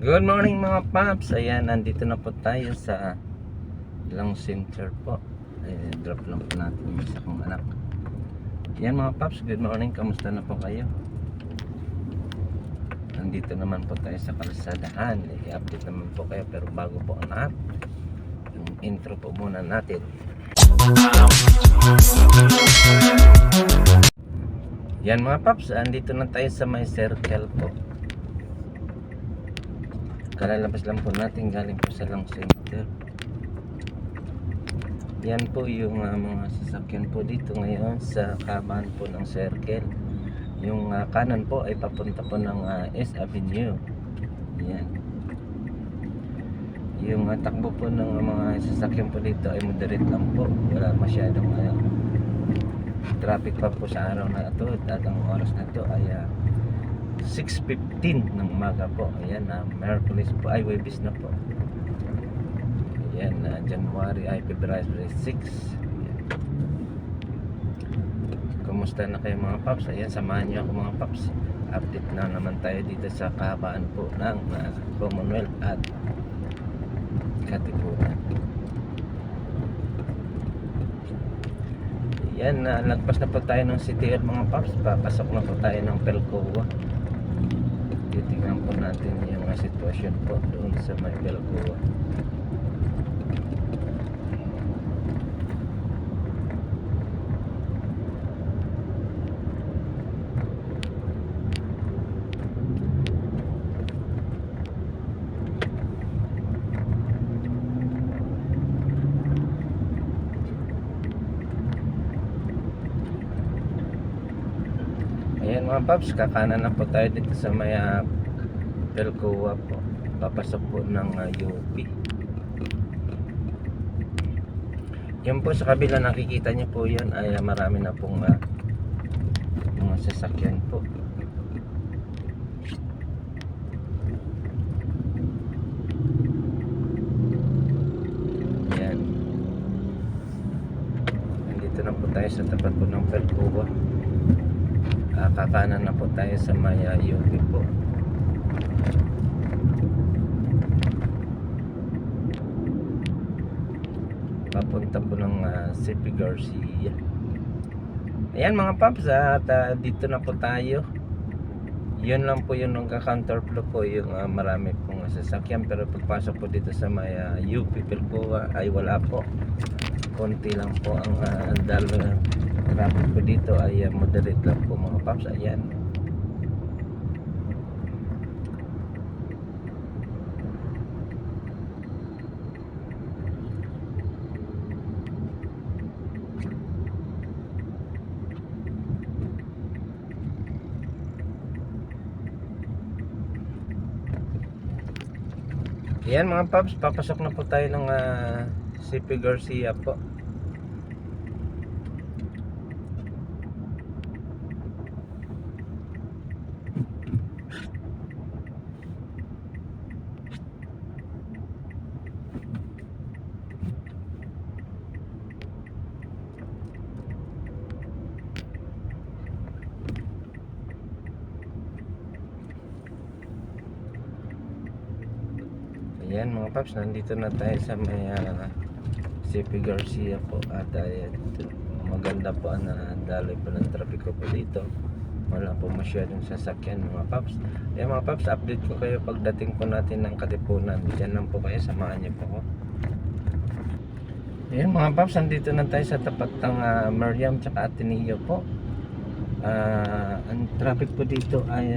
Good morning mga paps. Ayan, nandito na po tayo sa Long Center po. Drop lang po natin yung isa kong anak. Ayan mga paps, good morning. Kamusta na po kayo? Nandito naman po tayo sa kalsadahan. I-update naman po kayo, pero bago po ang lahat, yung intro po muna natin. Yan mga paps, andito na tayo sa may circle po. Kalalabas lang po natin galing po sa Long Center. Yan po yung mga sasakyan po dito ngayon sa kaban po ng circle. Yung kanan po ay papunta po ng S Avenue. Yan. Yung takbo po ng mga sasakyan po dito ay moderate lang po. Wala masyadong traffic pa po sa araw na ito. At ang oras na ito ay 6:15 ng umaga po. Ayan, Merkulis po, ay Webis na po. Ayan, January ay February 6. Ayan. Kumusta na kayo mga paps? Ayan, samahan nyo ako mga paps. Update na naman tayo dito sa kahabaan po ng Commonwealth at Katipunan. Ayan, lagpas na po tayo ng CTL mga paps. Papasok na po tayo ng Pelcoa. Titingnan po natin yung sitwasyon po doon sa may Pelcoa. Ayan mga paps, kakanan na po tayo dito sa may Pelcoa po. Papasok po ng UP. Yan po sa kabila, nakikita nyo po yan ay marami na pong mga sasakyan po. Ayan. Nandito na po tayo sa tapat po ng Pelcoa. Kakanan na po tayo sa may UP po. Papunta po ng CP Garcia. Ayan mga paps, at dito na po tayo. Yun lang po yung nagka-counterflow po, yung marami pong sasakyan. Pero pagpasok po dito sa may UP Pelcoa ay wala po. Konti lang po ang dalo. Traffic po dito ay moderate lang po mga paps. Ayan. Ayan mga paps, papasok na po tayo ng CP Garcia po. Ayan mga paps, nandito na tayo sa may CP Garcia po. At maganda po ang daloy po ng trapiko po dito. Wala po masyadong sasakyan mga paps. Ayan mga paps, update ko kayo pagdating po natin ng Katipunan. Diyan lang po kayo, samahan niyo po ko. Ayan mga paps, nandito na tayo sa tapat ng Miriam tsaka Ateneo po. Ang traffic po dito ay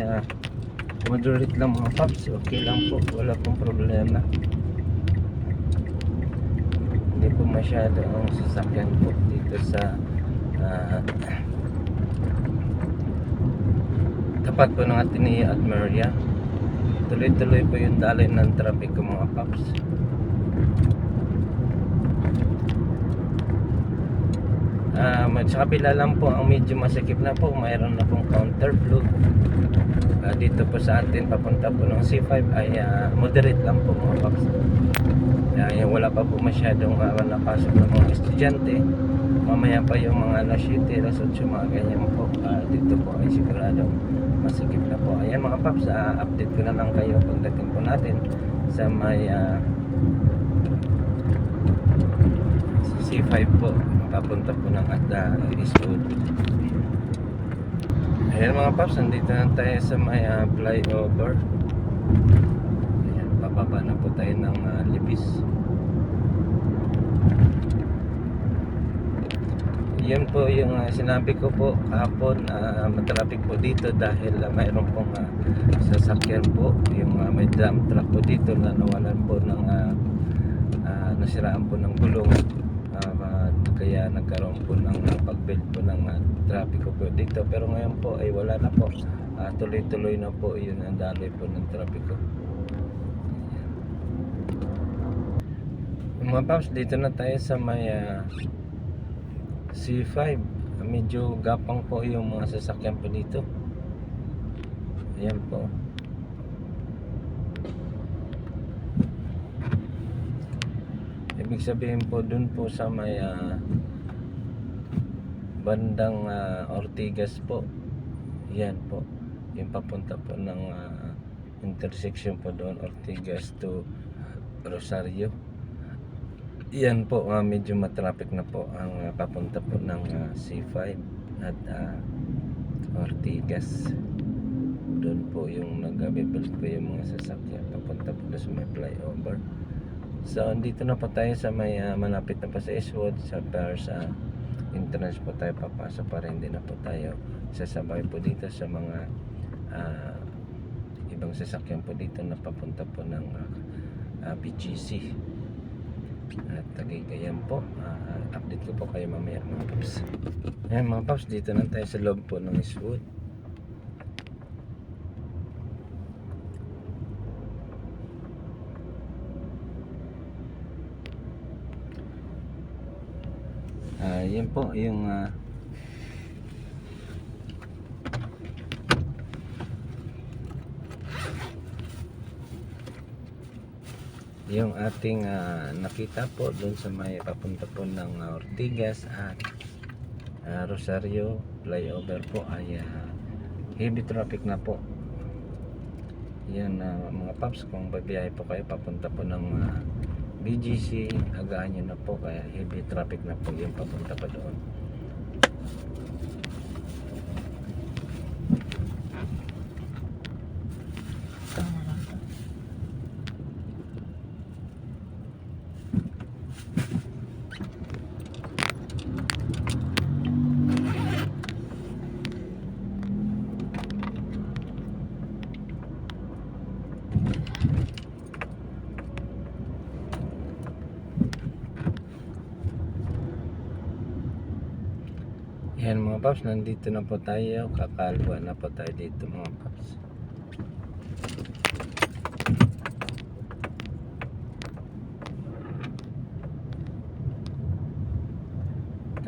moderate lang mga paps. Okay lang po, wala pong problema. Hindi po masyado ang sasakyan po dito sa tapat po ng Ateneo at Maria. Tuloy-tuloy po yung daloy ng traffic ko mga paps. Sa kabila lang po ang medyo masikip na po, mayroon na pong counterflow. Dito po sa atin papunta po ng C5 ay moderate lang po mga paps. Wala pa po masyadong napasok ng mga estudyante. Mamaya pa yung mga alas 7, alas 8, mga ganyan po. Dito po ay siguradong masikip na po. Ayan mga paps, update ko na lang kayo pagdating po natin sa may C5 po, papunta po ng Eastwood. Ayan mga paps, nandito na tayo sa may flyover. Ayan, bababa na po tayo ng Libis. Yun po yung sinabi ko po kahapon, matraffic po dito dahil mayroon pong sasakyan po, yung may dump truck po dito na nawalan po ng nasiraan po ng gulong, kaya nagkaroon po ng pag-build po ng traffic po dito, pero ngayon po ay wala na po, tuloy-tuloy na po yun ang daloy po ng traffic ko. Mga paps, dito na tayo sa may C5. Medyo gapang po yung mga sasakyan po dito. Ayan po. Ibig sabihin po dun po sa may bandang Ortigas po. Yan po. Yung papunta po ng intersection po doon, Ortigas to Rosario. Yan po, medyo matraffic na po ang papunta po ng C5 at Ortigas. Doon po yung nag-build po yung mga sasakyan papunta po sa may flyover. So dito na po tayo sa may malapit na po sa Eastwood, sa entrance po tayo papasok para hindi na po tayo sasabay po dito sa mga ibang sasakyan po dito na papunta po ng BGC. At tagay-gayan po, update ko po kayo mamaya mga paps. Ayan mga paps, dito na tayo sa loob po ng Eastwood. Yan po yung ating nakita po doon sa may papunta po ng Ortigas at Rosario flyover po ay heavy traffic na po. Yan mga paps, kung babiyahe po kayo papunta po ng BGC, agaan nyo na po, kaya heavy traffic na po yung papunta pa doon. Yan mga paps, nandito na po tayo, kakalwa na po tayo dito mga paps.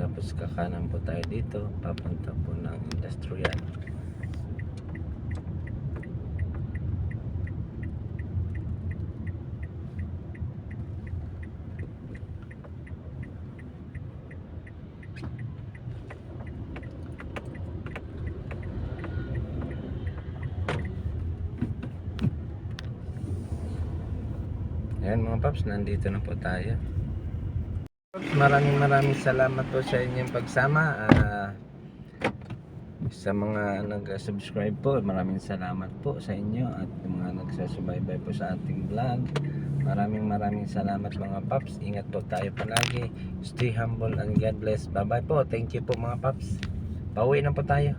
Tapos kakanan po tayo dito, papunta po ng industrial. Ayan mga paps, nandito na po tayo. Maraming salamat po sa inyong pagsama. Sa mga nag-subscribe po, maraming salamat po sa inyo, at yung mga nagsasubaybay po sa ating vlog. Maraming salamat mga paps. Ingat po tayo palagi. Stay humble and God bless. Bye bye po. Thank you po mga paps. Pauwi na po tayo.